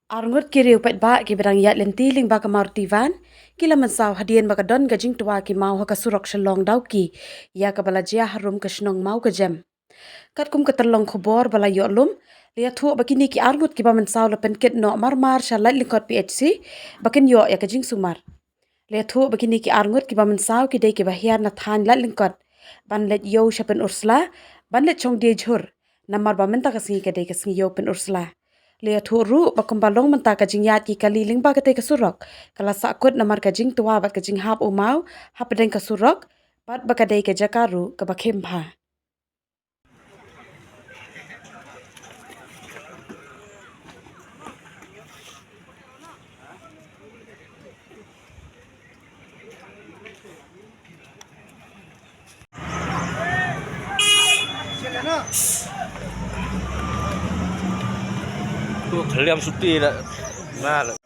Arngot kiri upat ba ki berang yat lenti ling ba kamar tivan kila mensaw hadian ba kadon gajing tua ki mau ha kasurok shalong dau ki ya ka bala jia harum ka shnong mau ka jem kat kum ka terlong khobor bala yo lum liya thu ba kini ki arngot ki ba mensaw la penket no mar shalat lingkot PHC bakin yo ya kajing sumar liya thu ba kini ki arngot ki ba mensaw ki dei ki ba hian na than lat lingkot ban let yo shapen ursla ban let chong de jhur namar ba menta ka singi ka dei ka singi yo pen ursla Lea thuru bakumbalong menta ka jingyat ki kaliling ba kate kasurok kala sakut namar ka jing tua bat ka jing hap umau hap deng kasurok bat ba kadai ka jakaru ka bakem bha 또 관리하면 쑥디라 나